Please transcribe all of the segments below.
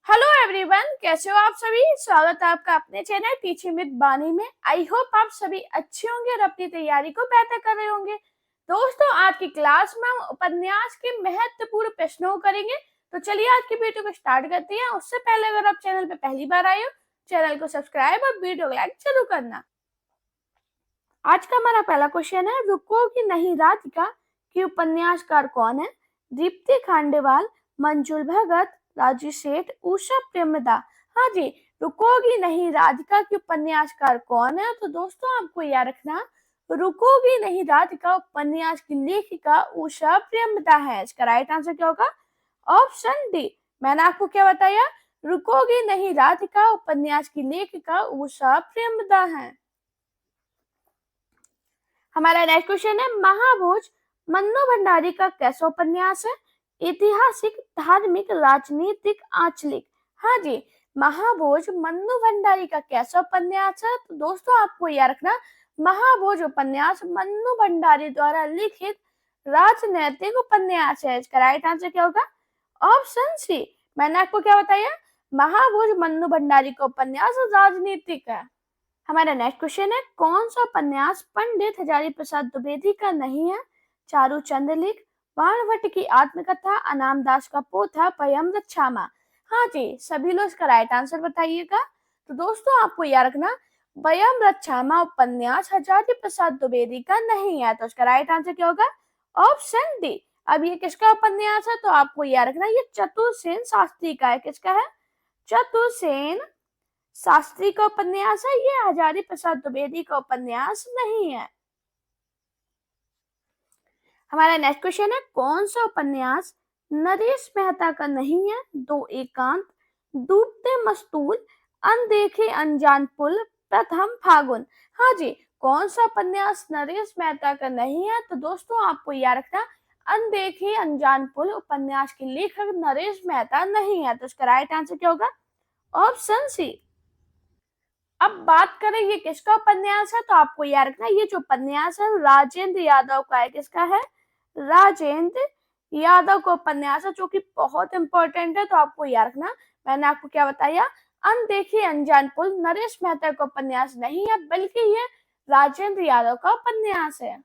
Hello everyone, कैसे हो आप सभी। स्वागत है आपका अपने चैनल टीचिंग विद बानी में। आई होप आप सभी अच्छे होंगे और अपनी तैयारी को बेहतर कर रहे होंगे। दोस्तों, आज की क्लास में हम उपन्यास के महत्वपूर्ण प्रश्नों को करेंगे। तो चलिए आज की वीडियो को स्टार्ट करते हैं। उससे पहले अगर आप चैनल पे पहली बार आए हो, चैनल को सब्सक्राइब और वीडियो को लाइक जरूर करना। आज का हमारा पहला क्वेश्चन है, रुकोगी नहीं राधिका की उपन्यासकार कौन है। दीप्ति खांडेवाल, मंजुल भगत, राजू सेठ, उषा प्रेमदा। हाँ जी, रुकोगी नहीं राधिका की उपन्यासकार कौन है। तो दोस्तों आपको याद रखना, रुकोगी नहीं राधिका उपन्यास की लेखिका उषा प्रेमदा है। इसका राइट आंसर क्या होगा? Option D. मैंने आपको क्या बताया? रुकोगी नहीं राधिका उपन्यास की लेखिका उषा प्रेमदा है। हमारा नेक्स्ट क्वेश्चन है, महाभोज मन्नू भंडारी का कैसा उपन्यास है। ऐतिहासिक, धार्मिक, राजनीतिक, आंचलिक। हाँ जी, महाभोज मन्नू भंडारी का कैसा उपन्यास है। तो दोस्तों आपको याद रखना, महाभोज उपन्यास मन्नू भंडारी द्वारा लिखित राजनैतिक उपन्यास है। इसका राइट आंसर क्या होगा? Option C. मैंने आपको क्या बताया? महाभोज मन्नू भंडारी का उपन्यास राजनीतिक है। हमारा नेक्स्ट क्वेश्चन है, कौन सा उपन्यास पंडित हजारी प्रसाद द्विवेदी का नहीं है। चारू चंद्रलिख, बाणभट्ट की आत्मकथा, अनाम दास का पोथा, पयम रक्षामा। हाँ जी, सभी लोग इसका राइट आंसर बताइएगा। तो दोस्तों आपको याद रखना, पयम रक्षामा उपन्यास हजारी प्रसाद द्विवेदी का नहीं है। तो इसका राइट आंसर क्या होगा? Option D. अब ये किसका उपन्यास है? तो आपको याद रखना, ये चतुर्सेन शास्त्री का है। किसका है? चतुर्सेन शास्त्री का उपन्यास है। ये हजारी प्रसाद द्विवेदी का उपन्यास नहीं है। हमारा नेक्स्ट क्वेश्चन है, कौन सा उपन्यास नरेश मेहता का नहीं है। दो एकांत, डूबते मस्तूल, अनदेखे अनजान पुल, प्रथम फागुन। हाँ जी, कौन सा उपन्यास नरेश मेहता का नहीं है। तो दोस्तों आपको याद रखना, अनदेखे अनजान पुल उपन्यास के लेखक नरेश मेहता नहीं है। तो इसका राइट आंसर क्या होगा? Option C. अब बात करें ये किसका उपन्यास है। तो आपको याद रखना, ये जो उपन्यास है राजेंद्र यादव का है। किसका है? राजेंद्र यादव का उपन्यास है, जो कि बहुत इंपॉर्टेंट है। तो आपको याद रखना, मैंने आपको क्या बताया? अनदेखे अनजान पुल नरेश मेहता का उपन्यास नहीं है, बल्कि ये राजेंद्र यादव का उपन्यास है।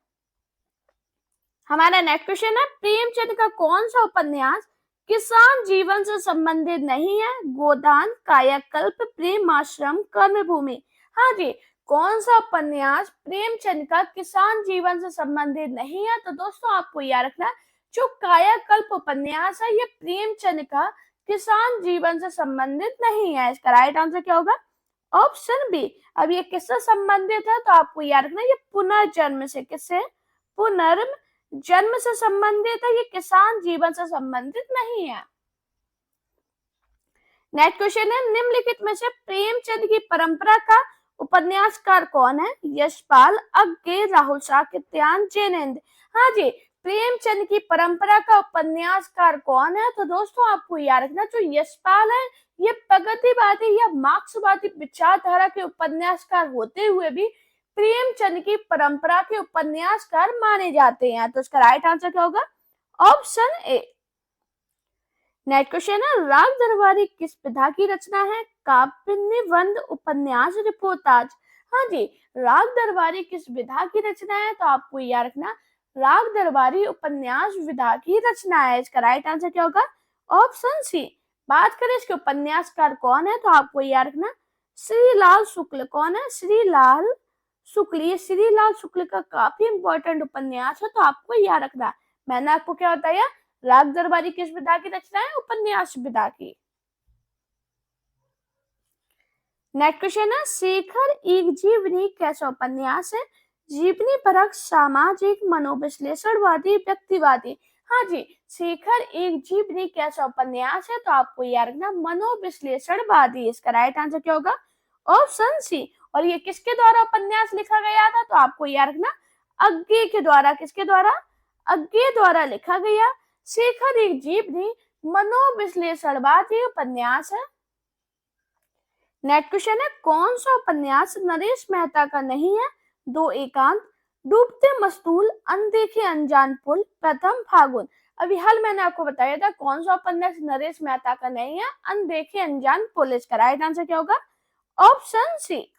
हमारा नेक्स्ट क्वेश्चन है, प्रेमचंद का कौन सा उपन्यास किसान जीवन से संबंधित नहीं है। गोदान, कायाकल्प, प्रेम आश्रम, कर्मभूमि। हाँ जी, कौन सा उपन्यास प्रेमचंद का किसान जीवन से संबंधित नहीं है। तो दोस्तों आपको याद रखना, जो कायाकल्प उपन्यास है ये प्रेमचंद का किसान जीवन से संबंधित नहीं है। इसका राइट आंसर क्या होगा? Option B. अब ये किससे संबंधित है? तो आपको याद रखना, ये पुनर्जन्म से। किससे? पुनर्जन्म से संबंधित है, ये किसान जीवन से संबंधित नहीं है। नेक्स्ट क्वेश्चन है, निम्नलिखित में से प्रेमचंद की परंपरा का उपन्यासकार कौन है। यशपाल, अज्ञे, राहुल साकृत्यायन, जैनेन्द्र। हाँ जी, प्रेमचंद की परंपरा का उपन्यासकार कौन है। तो दोस्तों आपको याद रखना, जो यशपाल है ये प्रगतिवादी या मार्क्सवादी विचारधारा के उपन्यासकार होते हुए भी प्रेमचंद की परंपरा के उपन्यासकार माने जाते हैं। तो इसका राइट आंसर क्या होगा? Option A. नेक्स्ट क्वेश्चन है, राग दरबारी किस विधा की रचना है। काव्य, निबंध, उपन्यास, रिपोर्टाज। हाँ जी, राग दरबारी किस विधा की रचना है। तो आपको याद रखना, राग दरबारी उपन्यास विधा की रचना है। इसका राइट आंसर क्या होगा? Option C. बात करें इसके उपन्यासकार कौन है। तो आपको याद रखना, श्रीलाल शुक्ल। कौन है? श्रीलाल शुक्ल। ये श्रीलाल शुक्ल का काफी इंपॉर्टेंट उपन्यास है। तो आपको याद रखना, मैंने आपको क्या बताया? राग दरबारी किस विधा की रचना है? उपन्यास विधा की। नेक्स्ट क्वेश्चन है, शेखर एक जीवनी कैसा उपन्यास है। जीवनी परक, सामाजिक, मनोविश्लेषणवादी, व्यक्तिवादी। हाँ जी, शेखर एक जीवनी कैसा उपन्यास है। तो आपको याद रखना, मनोविश्लेषणवादी। इसका राइट आंसर क्या होगा? Option C. और ये किसके द्वारा उपन्यास लिखा गया था। तो आपको याद रखना, अज्ञे के द्वारा। किसके द्वारा? अज्ञे द्वारा लिखा गया शेखर एक जीवनी मनोविश्लेषणवादी उपन्यास है। नेक्स्ट क्वेश्चन है, कौन सा उपन्यास नरेश मेहता का नहीं है। दो एकांत, डूबते मस्तूल, अनदेखे अनजान पुल, प्रथम फागुन। अभी हाल मैंने आपको बताया था कौन सा उपन्यास नरेश मेहता का नहीं है, अनदेखे अनजान पुलिस का। राइट आंसर क्या होगा? Option C.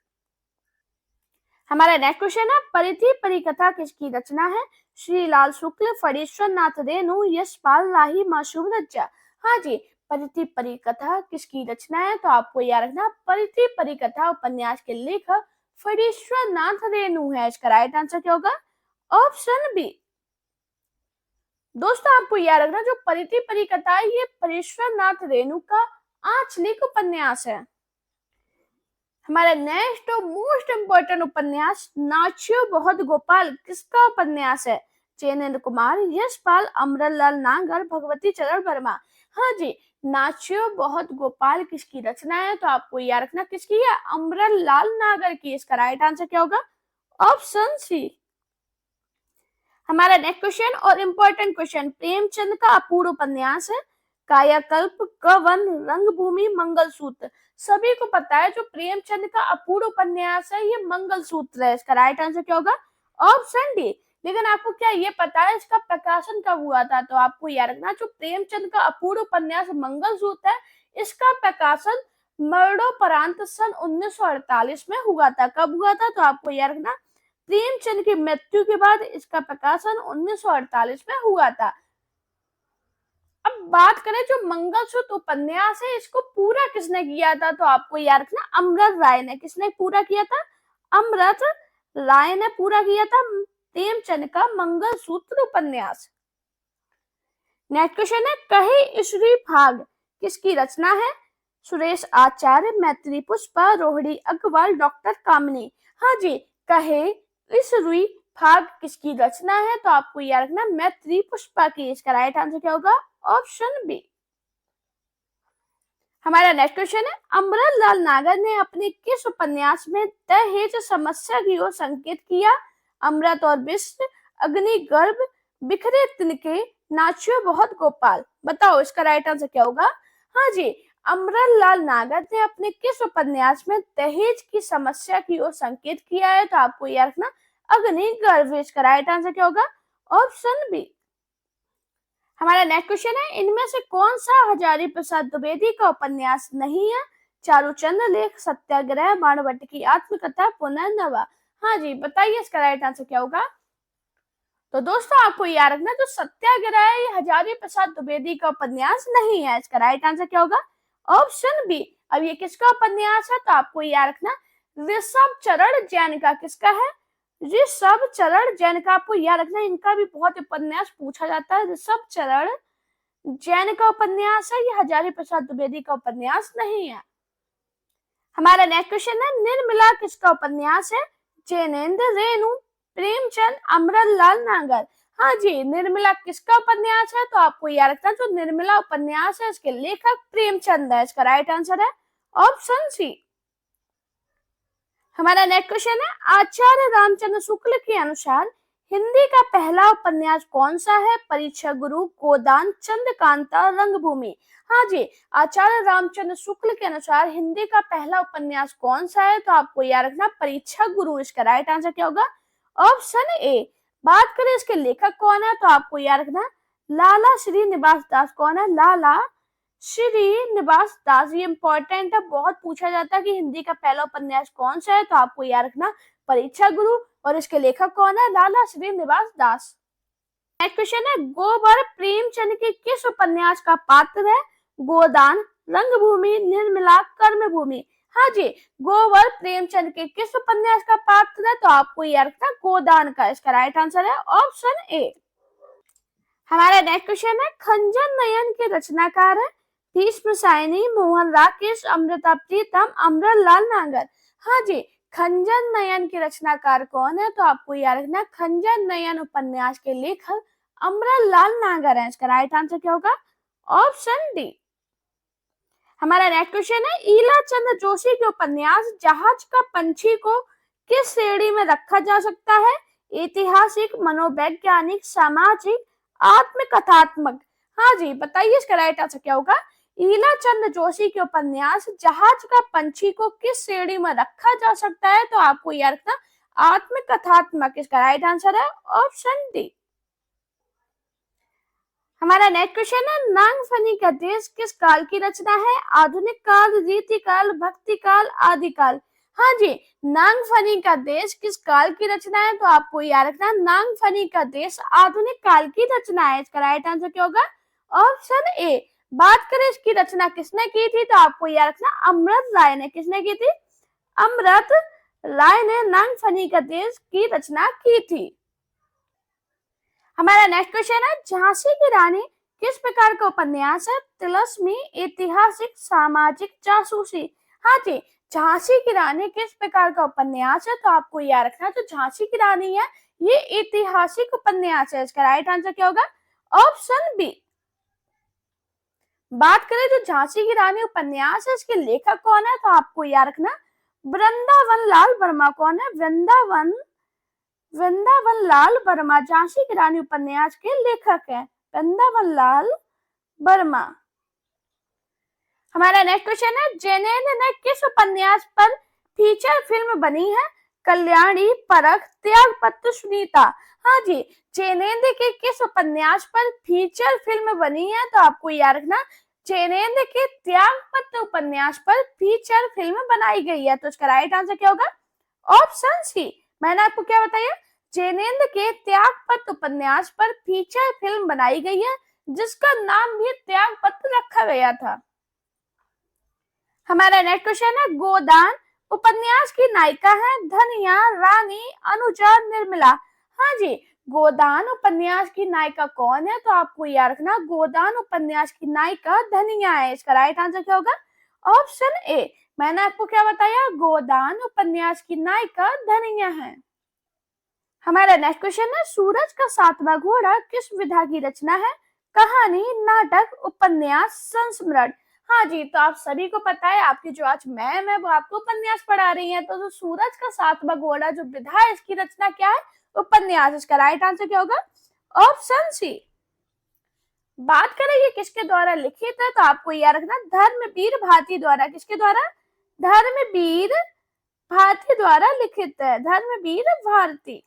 हमारा नेक्स्ट क्वेश्चन है, परिधि परिकथा किसकी रचना है? श्रीलाल शुक्ल, फणीश्वर नाथ रेणु, यशपाल लाही, मासूम रज्जा। हाँ जी, परिधि परिकथा किसकी रचना है? तो आपको याद रखना, परिधि परिकथा उपन्यास के लेखक फणीश्वर नाथ रेणु है। इसका राइट आंसर क्या होगा? Option B. दोस्तों आपको याद रखना, जो परिधि परिकथा है ये फणीश्वर नाथ रेणु का आंचलिक उपन्यास है। हमारा नेक्स्ट और मोस्ट इंपोर्टेंट उपन्यास नाचियो बहुत गोपाल किसका उपन्यास है? चैनेन्द्र कुमार, यशपाल, अमरलाल नागर, भगवती चरण वर्मा। हाँ जी, नाचियो बहुत गोपाल किसकी रचना है? तो आपको याद रखना किसकी है? अमरलाल नागर की। इसका राइट आंसर क्या होगा? Option C. हमारा नेक्स्ट क्वेश्चन और इम्पोर्टेंट क्वेश्चन, प्रेमचंद का अपूर्व उपन्यास है कायाकल्प, कवन, रंगभूमि, मंगलसूत्र। सभी को पता है जो प्रेमचंद का अपूर्व उपन्यास है ये मंगलसूत्र है। इसका राइट आंसर क्या होगा? Option D. लेकिन आपको क्या ये पता है इसका प्रकाशन कब हुआ था? तो आपको याद रखना, जो प्रेमचंद का अपूर्व उपन्यास मंगलसूत्र है इसका प्रकाशन मरणोपरांत सन 1948 में हुआ था। कब हुआ था? तो आपको याद रखना, प्रेमचंद की मृत्यु के बाद इसका प्रकाशन 1948 में हुआ था। अब बात करें जो मंगलसूत्र उपन्यास है इसको पूरा किसने किया था? तो आपको याद रखना, अमृत राय ने। किसने पूरा किया था? अमृत राय ने पूरा किया था प्रेमचंद का मंगलसूत्र उपन्यास। नेक्स्ट क्वेश्चन है, कहे ईश्वरी भाग किसकी रचना है? सुरेश आचार्य, मैत्री पुष्पा, रोहिणी अग्रवाल, डॉक्टर कामिनी। हाँ जी, कहे ईश्वरी भाग किसकी रचना है? तो आपको याद रखना, मैत्री पुष्पा की। इसका राइट आंसर क्या होगा? Option B. हमारा नेक्स्ट क्वेश्चन है, अमरलाल नागर ने अपने किस उपन्यास में दहेज समस्या की ओर संकेत किया? अमृत और विश्व, अग्निगर्भ, बिखरे तिनके, नाचियो बहुत गोपाल। बताओ इसका राइट आंसर क्या होगा? हाँ जी, अमरलाल नागर ने अपने किस उपन्यास में दहेज की समस्या की ओर संकेत किया है? तो आपको याद रखना, अग्निगर्भ। इसका राइट आंसर क्या होगा? Option B. हमारा नेक्स्ट क्वेश्चन है, इनमें से कौन सा हजारी प्रसाद द्विवेदी का उपन्यास नहीं है? चारुचंद्र लेख, सत्याग्रह, बाणभट्ट की आत्मकथा, पुनर्नवा। हाँ जी, बताइए इसका राइट आंसर क्या होगा? तो दोस्तों आपको याद रखना, जो सत्याग्रह है ये हजारी प्रसाद द्विवेदी का उपन्यास नहीं है। इसका राइट आंसर क्या होगा? Option B. अब ये किसका उपन्यास है? तो आपको याद रखना, ऋषभ चरण जैन का। किसका है? ऋषभ चरण जैन का। आपको याद रखना, इनका भी बहुत उपन्यास पूछा जाता है। ऋषभ चरण जैन का उपन्यास है, ये हजारी प्रसाद द्विवेदी का उपन्यास नहीं है। हमारा नेक्स्ट क्वेश्चन है, निर्मला किसका उपन्यास है? जैनेन्द्र रेणु, प्रेमचंद, अमरलाल नागर। हाँ जी, निर्मला किसका उपन्यास है? तो आपको याद रखना, जो निर्मला उपन्यास है इसके लेखक प्रेमचंद है। इसका राइट आंसर है ऑप्शन सी। हमारा नेक्स्ट क्वेश्चन है, आचार्य रामचंद्र शुक्ल के अनुसार हिंदी का पहला उपन्यास कौन सा है? परीक्षा गुरु, गोदान, चंद्रकांता, रंगभूमि। हाँ जी, आचार्य रामचंद्र शुक्ल के अनुसार हिंदी का पहला उपन्यास कौन सा है? तो आपको याद रखना, परीक्षा गुरु। इसका राइट आंसर क्या होगा? Option A. बात करें इसके लेखक कौन है? तो आपको याद रखना, लाला श्रीनिवास दास। कौन है? लाला श्रीनिवास दास। ये इंपॉर्टेंट है, बहुत पूछा जाता है कि हिंदी का पहला उपन्यास कौन सा है। तो आपको याद रखना, परीक्षा गुरु। और इसके लेखक कौन है? लाला श्रीनिवास दास। नेक्स्ट क्वेश्चन है, गोबर प्रेमचंद के किस उपन्यास का पात्र है? गोदान, रंगभूमि, निर्मला, कर्मभूमि। हाँ जी, गोबर प्रेमचंद के किस उपन्यास का पात्र है? तो आपको याद रखना, गोदान का। इसका राइट आंसर है ऑप्शन ए। हमारा नेक्स्ट क्वेश्चन है, खंजन नयन के रचनाकार है? भीष्म सायनी, मोहन राकेश, अमृता प्रीतम, अमरलाल नागर। हाँ जी, खंजन नयन के रचनाकार कौन है? तो आपको याद रखना, खंजन नयन उपन्यास के लेखक अमरलाल नागर है। इसका राइट आंसर क्या होगा? Option D. हमारा नेक्स्ट क्वेश्चन है, ईला चंद्र जोशी के उपन्यास जहाज का पंछी को किस श्रेणी में रखा जा सकता है? ऐतिहासिक, मनोवैज्ञानिक, सामाजिक, आत्मकथात्मक। हाँ जी, बताइए इसका राइट आंसर क्या होगा? ईला चंद्र जोशी के उपन्यास जहाज का पंछी को किस श्रेणी में रखा जा सकता है? तो आपको याद रखना, आत्मकथात्मक। इसका राइट आंसर है ऑप्शन डी। हमारा नेक्स्ट क्वेश्चन है नागफनी का देश किस काल की रचना है? आधुनिक काल, रीति काल, भक्ति काल, आदि काल। हाँ जी, नागफनी का देश किस काल की रचना है? तो आपको याद रखना नागफनी का देश आधुनिक काल की रचना है। इसका राइट आंसर क्या होगा? Option A. बात करें इसकी रचना किसने की थी, तो आपको याद रखना अमृत राय ने। किसने की थी? अमृत राय ने नागफनी का देश की रचना की थी। हमारा नेक्स्ट क्वेश्चन है झांसी की रानी किस प्रकार का उपन्यास है? तिलस्मी, ऐतिहासिक, सामाजिक, जासूसी। हाँ जी, झांसी की रानी किस प्रकार का उपन्यास है? तो आपको याद रखना जो झांसी की रानी है ये ऐतिहासिक उपन्यास है। इसका राइट आंसर क्या होगा? Option B. बात करें जो झांसी की रानी उपन्यास है इसके लेखक कौन है? तो आपको याद रखना वृंदावन लाल वर्मा। कौन है? वृंदावन लाल वर्मा झांसी की रानी उपन्यास के लेखक हैं, वृंदावन लाल वर्मा। हमारा नेक्स्ट क्वेश्चन है जैनेन्द्र ने किस उपन्यास पर फीचर फिल्म बनी है? कल्याणी, परख, त्यागपत्र, सुनीता। हाँ जी, जैनेन्द्र के किस उपन्यास पर फीचर फिल्म बनी है? तो आपको याद रखना जैनेन्द्र के त्यागपत्र उपन्यास पर फीचर फिल्म बनाई गई है। तो इसका राइट आंसर क्या होगा? Option C. मैंने आपको क्या बताया? जैनेन्द्र के त्यागपत्र उपन्यास पर फीचर फिल्म बनाई गई है जिसका नाम भी त्यागपत्र रखा गया था। हमारा नेक्स्ट क्वेश्चन है गोदान उपन्यास की नायिका है धनिया, रानी, अनुजा, निर्मला। हाँ जी, गोदान उपन्यास की नायिका कौन है? तो आपको याद रखना गोदान उपन्यास की नायिका धनिया है। इसका राइट आंसर क्या होगा? Option A. मैंने आपको क्या बताया? गोदान उपन्यास की नायिका धनिया है। हमारा नेक्स्ट क्वेश्चन है सूरज का सातवां घोड़ा किस विधा की रचना है? कहानी, नाटक, उपन्यास, संस्मरण। हाँ जी, तो आप सभी को पता है आपकी जो आज मैम है वो आपको उपन्यास पढ़ा रही है। तो जो सूरज का सातवां घोड़ा जो विधा है इसकी रचना क्या है? उपन्यास। इसका राइट आंसर क्या होगा? Option C. बात करें ये किसके द्वारा लिखित है? तो आपको याद रखना धर्मवीर भारती द्वारा। किसके द्वारा? धर्मवीर भारती द्वारा लिखित है, धर्मवीर भारती।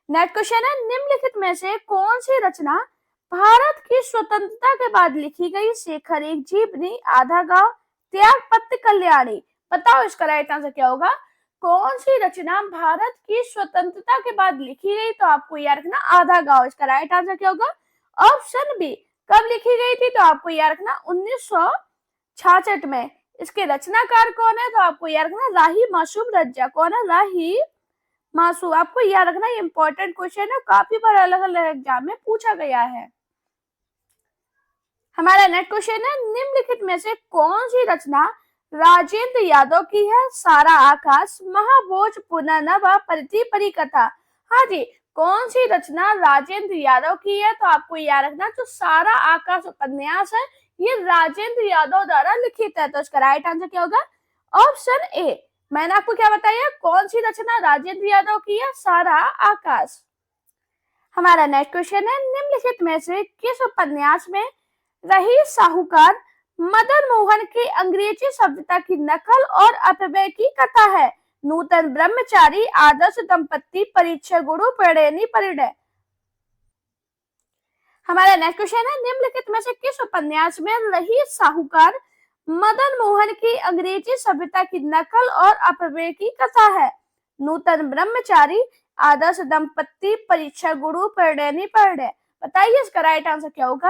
नेक्स्ट क्वेश्चन है निम्नलिखित में से कौन सी रचना भारत की स्वतंत्रता के बाद लिखी गई? शेखर एक जीवनी, आधा गांव, त्यागपत्र, कल्याणी। बताओ इसका राइट आंसर क्या होगा? कौन सी रचना भारत की स्वतंत्रता के बाद लिखी गई? तो आपको याद रखना आधा गांव। इसका राइट आंसर क्या होगा? Option B. कब लिखी गई थी? तो आपको याद रखना 1966 में। इसके रचनाकार कौन है? तो आपको याद रखना राही मासूम रज्जा। कौन है? राही मासू। आपको याद रखना ये इंपॉर्टेंट क्वेश्चन है, काफी बार अलग अलग एग्जाम में पूछा गया है। हमारा नेक्स्ट क्वेश्चन है निम्नलिखित में से कौन सी रचना राजेंद्र यादव की है? सारा आकाश, महाभोज, पुनर्नवा, परिधि परिकथा। हाँ जी, कौन सी रचना राजेंद्र यादव की है? तो आपको याद रखना जो सारा आकाश उपन्यास है ये राजेंद्र यादव द्वारा लिखित है। तो इसका राइट आंसर क्या होगा? Option A. मैंने आपको क्या बताया? कौन सी रचना राजेंद्र यादव की है? सारा आकाश। हमारा नेक्स्ट क्वेश्चन है निम्नलिखित में से किस उपन्यास में रही साहूकार मदन मोहन की अंग्रेजी सभ्यता की नकल और अपव्यय की कथा है? नूतन ब्रह्मचारी, आदर्श दंपत्ति, परीक्षा गुरु, प्रणयनी परिणय। हमारा नेक्स्ट क्वेश्चन है निम्नलिखित में से किस उपन्यास में रही साहूकार मदन मोहन की अंग्रेजी सभ्यता की नकल और अपव्यय की कथा है? नूतन ब्रह्मचारी, आदर्श दंपत्ति, परीक्षा गुरु, प्रणयनी परिणय। बताइए इसका राइट आंसर क्या होगा?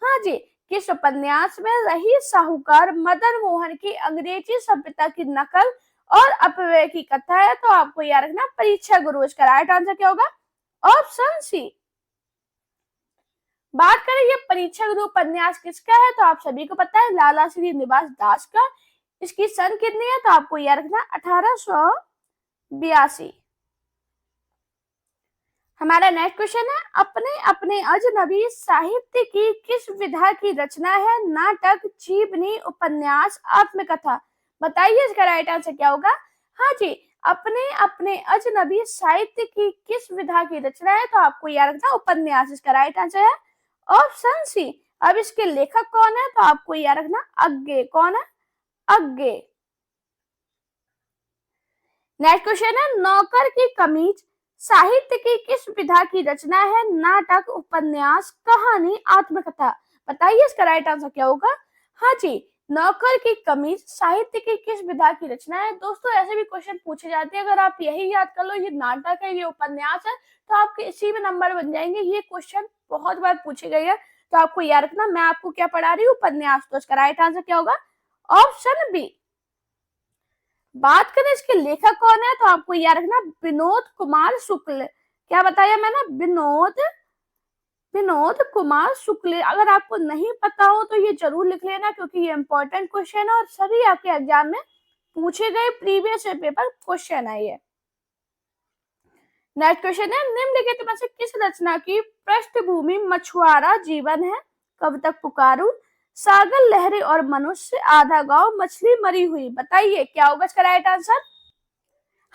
हाँ जी, किस उपन्यास में रही साहूकार मदन मोहन की अंग्रेजी सभ्यता की नकल और अपव्यय की कथा है? तो आपको याद रखना परीक्षा गुरु। इसका राइट आंसर क्या होगा? Option C. बात करें ये परीक्षा गुरु उपन्यास किसका है? तो आप सभी को पता है लाला श्रीनिवास दास का। इसकी सन कितनी है? तो आपको याद रखना 1882। हमारा नेक्स्ट क्वेश्चन है अपने अपने अजनबी साहित्य की किस विधा की रचना है? नाटक, जीवनी, उपन्यास, आत्मकथा। बताइए इसका राइट आंसर क्या होगा? हाँ जी, अपने अपने अजनबी साहित्य की किस विधा की रचना है? तो आपको याद रखना उपन्यास। इसका राइट आंसर है ऑप्शन सी। अब इसके लेखक कौन है? तो आपको याद रखना अग्गे। कौन है? अग्गे। नेक्स्ट क्वेश्चन है नौकर की कमीज साहित्य की किस विधा की रचना है? नाटक, उपन्यास, कहानी, आत्मकथा। बताइए इसका राइट आंसर क्या होगा? हाँ जी, नौकर की कमीज साहित्य की किस विधा की रचना है? दोस्तों ऐसे भी क्वेश्चन पूछे जाते हैं, अगर आप यही याद कर लो ये नाटक है, ये उपन्यास है, तो आपके इसी में नंबर बन जाएंगे। ये क्वेश्चन बहुत बार पूछे गए हैं, तो आपको याद रखना। मैं आपको क्या पढ़ा रही हूँ? उपन्यास। तो इसका राइट आंसर क्या होगा? Option B. बात करें इसके लेखक कौन है, तो आपको याद रखना विनोद कुमार शुक्ल। क्या बताया मैंने? विनोद कुमार शुक्ल। अगर आपको नहीं पता हो तो ये जरूर लिख लेना, क्योंकि ये इंपॉर्टेंट क्वेश्चन है और सभी आपके एग्जाम में पूछे गए प्रीवियस पेपर क्वेश्चन है ये। नेक्स्ट क्वेश्चन है, निम्नलिखित में से किस रचना की पृष्ठभूमि मछुआरा जीवन है? कब तक पुकारू, सागर लहरे और मनुष्य, आधा गांव, मछली मरी हुई। बताइए क्या होगा इसका राइट आंसर?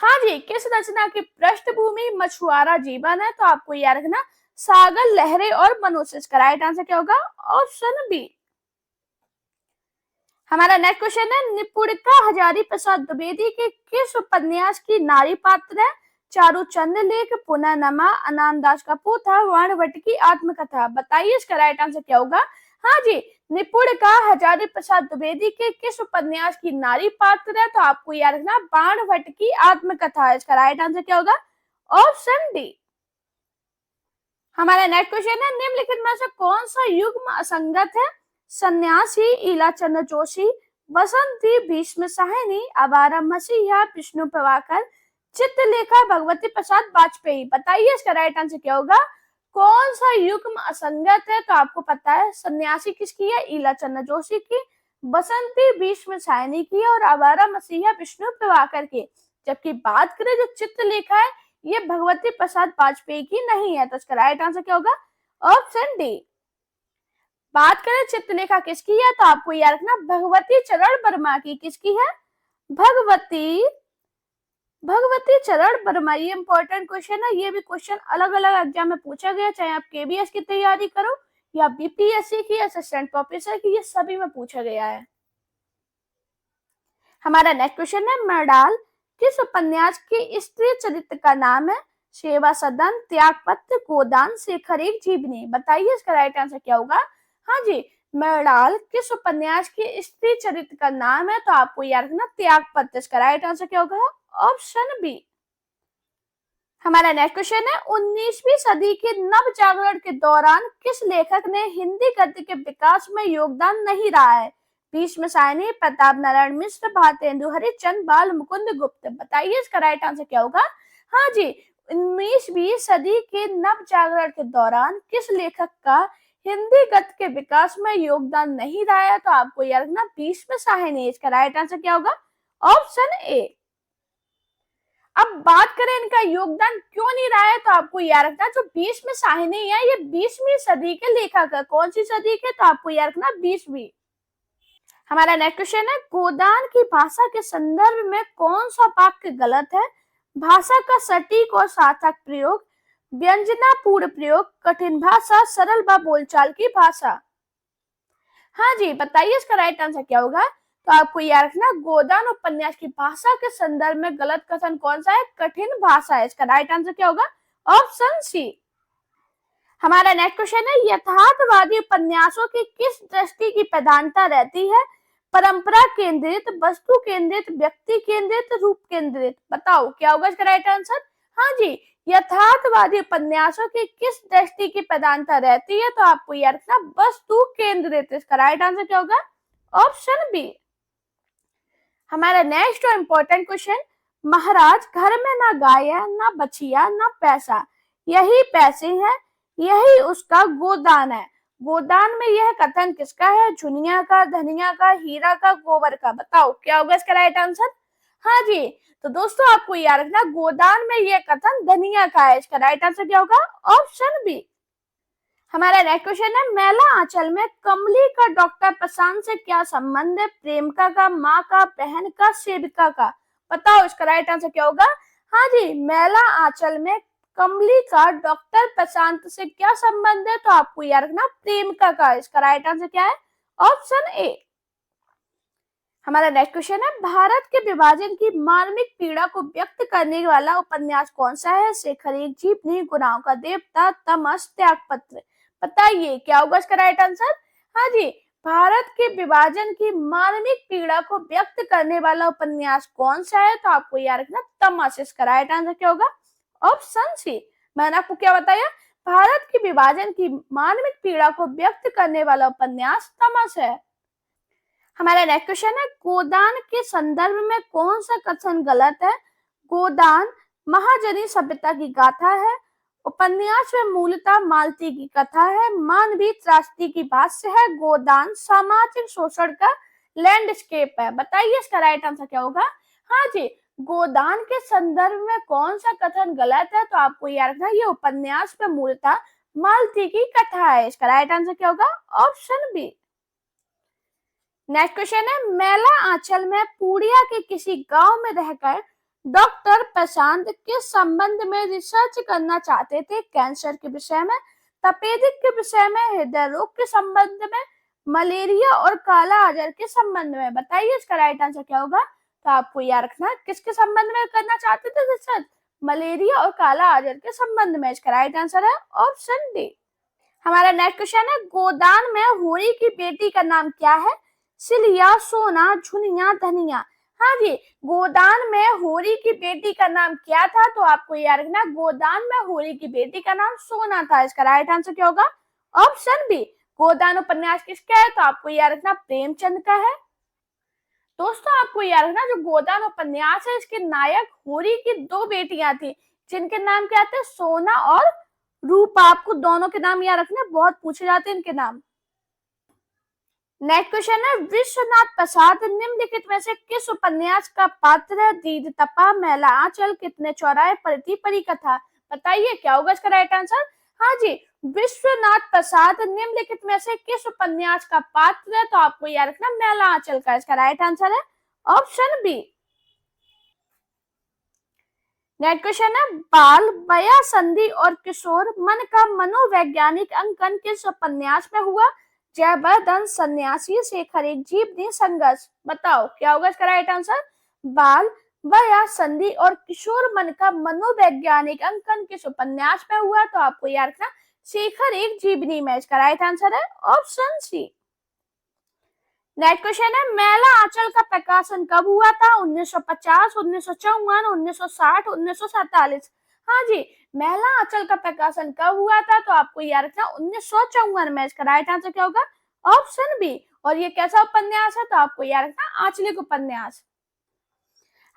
हाँ जी, किस रचना की पृष्ठभूमि मछुआरा जीवन है? तो आपको याद रखना सागर लहरे और मनुष्य। इसका राइट आंसर क्या होगा? Option B. हमारा नेक्स्ट क्वेश्चन है, निपुणिका हजारी प्रसाद द्विवेदी के किस उपन्यास की नारी पात्र है? चारुचंद लेख, पुनर्नमा, अनानदास का पोथा, वाणभट्ट की आत्मकथा। बताइए इसका राइट आंसर क्या होगा? हाँ जी, निपुणिका हजारी प्रसाद द्विवेदी के किस उपन्यास की नारी पात्र है? तो आपको याद रखना वाणभट्ट की आत्मकथा। इसका राइट आंसर क्या होगा? Option D. हमारा नेक्स्ट क्वेश्चन है, निम्नलिखित में से कौन सा युग्म असंगत है? सन्यासी, ईलाचंद्र जोशी, बसंती, भीष्म साहनी, आवारा मसीहा, विष्णु प्रभाकर, चित्रलेखा, भगवती प्रसाद वाजपेयी। बताइए इसका राइट आंसर क्या होगा? कौन सा युग्म असंगत है? तो आपको पता है सन्यासी किसकी है? ईलाचंद्र जोशी की, बसंती भीष्म साहनी की, और आवारा मसीहा विष्णु प्रभाकर की। जबकि बात करें जो चित्रलेखा है, ये भगवती प्रसाद वाजपेयी की नहीं है। तो इसका राइट आंसर क्या होगा? Option D. बात करें चित्रलेखा किसकी है, तो आपको याद रखना भगवती चरण वर्मा की। किसकी है? भगवती भगवती चरण वर्मा। ये इंपॉर्टेंट क्वेश्चन है, ये भी क्वेश्चन अलग अलग एग्जाम में पूछा गया, चाहे आप केबीएस की तैयारी करो या बीपीएससी की, असिस्टेंट प्रोफेसर की, ये सभी में पूछा गया है। हमारा नेक्स्ट क्वेश्चन है, मर्डाल किस उपन्यास के स्त्री चरित्र का नाम है? सेवा सदन, त्यागपत्र, गोदान, शेखर एक जीवनी। बताइए इसका राइट आंसर क्या होगा? हाँ जी, मर्डाल किस उपन्यास के स्त्री चरित्र का नाम है? तो आपको याद रखना त्यागपत्र। इसका राइट आंसर क्या होगा? Option B. हमारा नेक्स्ट क्वेश्चन है, 19वीं सदी के नव जागरण के दौरान किस लेखक ने हिंदी गद्य के विकास में योगदान नहीं रहा है? भीष्म साहनी, प्रताप नारायण मिश्र, भारतेंदु हरिश्चंद्र, बाल मुकुंद गुप्त। बताइए इसका राइट आंसर क्या होगा? हाँ जी, 19वीं सदी के नव जागरण के दौरान किस लेखक का हिंदी गद्य के विकास में योगदान नहीं रहा है? तो आपको याद रखना भीष्म साहनी। इसका राइट आंसर क्या होगा? Option A. अब बात करें इनका योगदान क्यों नहीं रहा है, तो आपको याद रखना जो भीष्म साहनी है ये 20वीं सदी के लेखक है। कौन सी सदी के? तो आपको याद रखना 20वीं। हमारा नेक्स्ट क्वेश्चन है, गोदान की भाषा के संदर्भ में कौन सा वाक्य गलत है? भाषा का सटीक और सार्थक प्रयोग, व्यंजनापूर्ण प्रयोग, कठिन भाषा, सरल व बोलचाल की भाषा। हाँ जी, बताइए इसका राइट आंसर क्या होगा? तो आपको याद रखना गोदान उपन्यास की भाषा के संदर्भ में गलत कथन कौन सा है? कठिन भाषा है। इसका राइट आंसर क्या होगा? Option C. हमारा नेक्स्ट क्वेश्चन है, यथार्थवादी उपन्यासों की किस दृष्टि की प्रधानता रहती है? परंपरा केंद्रित, वस्तु केंद्रित, व्यक्ति केंद्रित, रूप केंद्रित। बताओ क्या होगा इसका राइट आंसर? हाँ जी, यथार्थवादी उपन्यासों की किस दृष्टि की प्रधानता रहती है? तो आपको याद रखना वस्तु केंद्रित। इसका राइट आंसर क्या होगा? Option B. हमारा नेक्स्ट और इम्पोर्टेंट क्वेश्चन, महाराज घर में ना गाय है, ना बछिया, ना पैसा, यही पैसे हैं, यही उसका गोदान है। गोदान में यह कथन किसका है? झुनिया का, धनिया का, हीरा का, गोबर का। बताओ क्या होगा इसका राइट आंसर? हाँ जी, तो दोस्तों आपको याद रखना गोदान में यह कथन धनिया का है। इसका राइट आंसर क्या होगा? Option B. हमारा नेक्स्ट क्वेश्चन है, मैला आंचल में कमली का डॉक्टर प्रशांत से क्या संबंध है? प्रेमिका का, माँ का, बहन का, सेविका का। बताओ इसका राइट आंसर क्या होगा? हाँ जी, मैला आंचल में कमली का डॉक्टर प्रशांत से क्या संबंध है? तो आपको याद रखना प्रेमिका का। इसका राइट आंसर क्या है? Option A. हमारा नेक्स्ट क्वेश्चन है, भारत के विभाजन की मार्मिक पीड़ा को व्यक्त करने वाला उपन्यास कौन सा है? शेखर एक जीवनी, गुनाहों का देवता, तमस, त्यागपत्र। बताइए क्या होगा इसका राइट आंसर? हाँ जी, भारत के विभाजन की मार्मिक पीड़ा को व्यक्त करने वाला उपन्यास कौन सा है? तो आपको याद रखना तमस। इसका राइट आंसर क्या होगा? Option C. मैंने आपको क्या बताया? भारत के विभाजन की मानविक पीड़ा को व्यक्त करने वाला उपन्यास तमस है। हमारा नेक्स्ट क्वेश्चन है, गोदान के संदर्भ में कौन सा कथन गलत है? गोदान महाजनी सभ्यता की गाथा है, उपन्यास में मूलतः मालती की कथा है, मानवीय त्रासदी की भाष्य है, गोदान सामाजिक शोषण का लैंडस्केप है। बताइए इसका राइट आंसर क्या होगा? हाँ जी, गोदान के संदर्भ में कौन सा कथन गलत है? तो आपको याद रखना ये उपन्यास में मूलतः मालती की कथा है। इसका राइट आंसर क्या होगा? Option B. नेक्स्ट क्वेश्चन है, मैला आंचल में पूड़िया के किसी गांव में रहकर डॉक्टर प्रशांत किस संबंध में रिसर्च करना चाहते थे? कैंसर के विषय में, तपेदिक के विषय में, हृदय रोग के संबंध में, मलेरिया और काला अजहर के संबंध में। बताइए इसका राइट आंसर क्या होगा? तो आपको याद रखना किसके संबंध में करना चाहते थे रिसर्च? मलेरिया और काला अजहर के संबंध में। इसका राइट आंसर है ऑप्शन डी। हमारा नेक्स्ट क्वेश्चन है, गोदान में होरी की बेटी का नाम क्या है? सिलिया, सोना, झुनिया, धनिया। हाँ जी, गोदान में होरी की बेटी का नाम क्या था? तो आपको याद रखना गोदान में होरी की बेटी का नाम सोना था। इसका राइट आंसर क्या होगा? Option B. गोदान उपन्यास किसका है? तो आपको याद रखना प्रेमचंद का है। दोस्तों आपको याद रखना जो गोदान उपन्यास है इसके नायक होरी की दो बेटियां थी जिनके नाम क्या थे? सोना और रूपा। आपको दोनों के नाम याद रखना, बहुत पूछे जाते हैं इनके नाम। नेक्स्ट क्वेश्चन है, विश्वनाथ प्रसाद निम्नलिखित में से किस उपन्यास का पात्र है? दीद तपा, मैला आंचल, कितने चौराहे, प्रति परी कथा। बताइए क्या होगा इसका राइट आंसर? हाँ जी, विश्वनाथ प्रसाद निम्नलिखित में से किस उपन्यास का पात्र है? तो आपको याद रखना मैला आंचल का। इसका राइट आंसर है ऑप्शन बी। नेक्स्ट क्वेश्चन है, बाल, बया, संधि और किशोर मन का मनोवैज्ञानिक अंकन किस उपन्यास में हुआ? जयवर्धन, सन्यासी, शेखर एक जीवनी, संघर्ष। बताओ क्या होगा इसका राइट आंसर? बाल, बया, संधि और किशोर मन का मनोवैज्ञानिक अंकन किस उपन्यास में हुआ? तो आपको याद रखना शेखर एक जीवनी में। इसका राइट आंसर है ऑप्शन सी। नेक्स्ट क्वेश्चन है, मैला आंचल का प्रकाशन कब हुआ था? 1950, 1954, 1960, 1947। हाँ जी, मैला आंचल का प्रकाशन कब हुआ था? तो आपको याद रखना 1954 में। इसका राइट आंसर क्या होगा? Option B. और ये कैसा उपन्यास है? तो आपको याद रखना आंचलिक उपन्यास।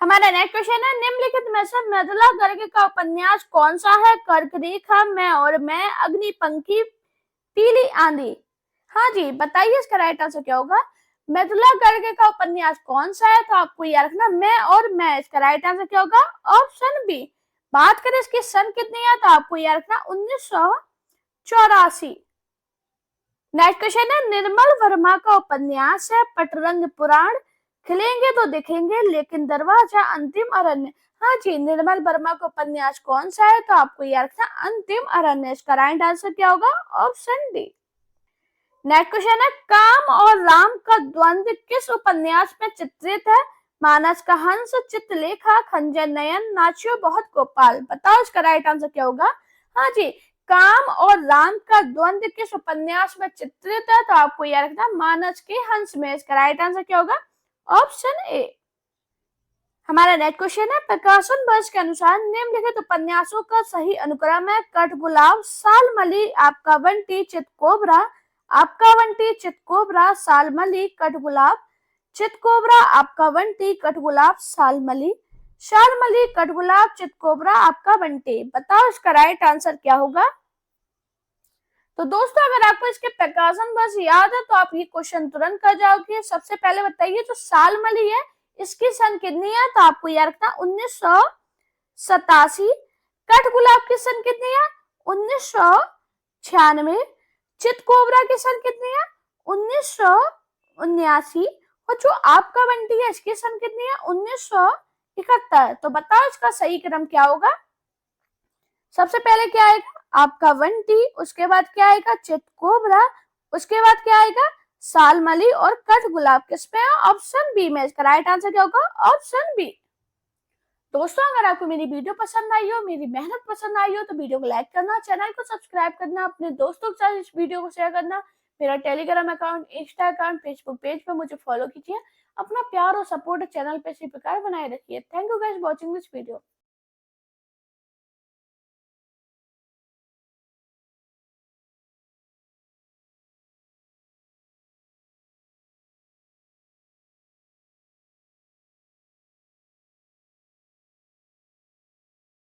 हमारा नेक्स्ट क्वेश्चन है, निम्नलिखित में से मृदुला गर्ग का उपन्यास कौन सा है? कर्करेखा, मैं और मैं, अग्निपंखी, पीली आंधी। हाँ जी, बताइए इसका राइट आंसर क्या होगा? मृदुला गर्ग का उपन्यास कौन सा है? तो आपको याद रखना मैं और मैं। इसका राइट आंसर क्या होगा? Option B. बात करें इसकी सन कितनी है? तो आपको याद रखना 1984। नेक्स्ट क्वेश्चन है, निर्मल वर्मा का उपन्यास है पटरंग पुराण, खिलेंगे तो दिखेंगे, लेकिन दरवाजा, अंतिम अरण्य। हाँ जी, निर्मल वर्मा का उपन्यास कौन सा है? तो आपको याद रखना अंतिम अरण्य। इसका राइट आंसर क्या होगा? Option D. नेक्स्ट क्वेश्चन है, काम और राम का द्वंद्व किस उपन्यास में चित्रित है? मानस का हंस, चित्रलेखा, खंजर नयन, नाचियो बहुत गोपाल। बताओ इसका राइट आंसर क्या होगा? हाँ जी, काम और राम का द्वंद्व किस उपन्यास में चित्रित है? तो आपको याद रखना मानस के हंस में। इसका राइट आंसर क्या होगा? Option A. हमारा नेक्स्ट क्वेश्चन है, प्रकाशन वर्ष के अनुसार निम्नलिखित उपन्यासों का सही अनुक्रम है? कठगुलाब, सालमली, आपका बंटी, चितकोबरा, आपका बंटी, चितकोबरा, सालमली, कठगुलाब, चितकोबरा, आपका बंटी, कठगुलाब, सालमली, शालमली, कठगुलाब, चितकोबरा, आपका बंटी। बताओ इसका राइट आंसर क्या होगा? तो दोस्तों अगर आपको इसके प्रकाशन वर्ष याद है तो आप ये क्वेश्चन तुरंत कर जाओगे। सबसे पहले बताइए जो सालमली है इसकी सन कितनी है? तो आपको याद रखना 1987। कठगुलाब की सन कितनी है? 1996। चितकोबरा की सन कितनी है? 1979। और जो आपका बंटी है इसकी सन कितनी है? 1971। तो बताओ इसका सही क्रम क्या होगा? सबसे पहले क्या आएगा? आपका बंटी, उसके बाद क्या आएगा? चितकोबरा, उसके बाद क्या आएगा? सालमली और कठ गुलाब किसमें है? ऑप्शन बी में। इसका राइट आंसर क्या होगा? Option B. दोस्तों अगर आपको मेरी वीडियो पसंद आई हो, मेरी मेहनत पसंद आई हो, तो वीडियो को लाइक करना, चैनल को सब्सक्राइब करना, अपने दोस्तों के साथ इस वीडियो को शेयर करना। मेरा Telegram account, Insta account, Facebook page पे मुझे फॉलो कीजिए। अपना प्यार और सपोर्ट चैनल पे इसी प्रकार बनाए रखिए। Thank you guys watching this video.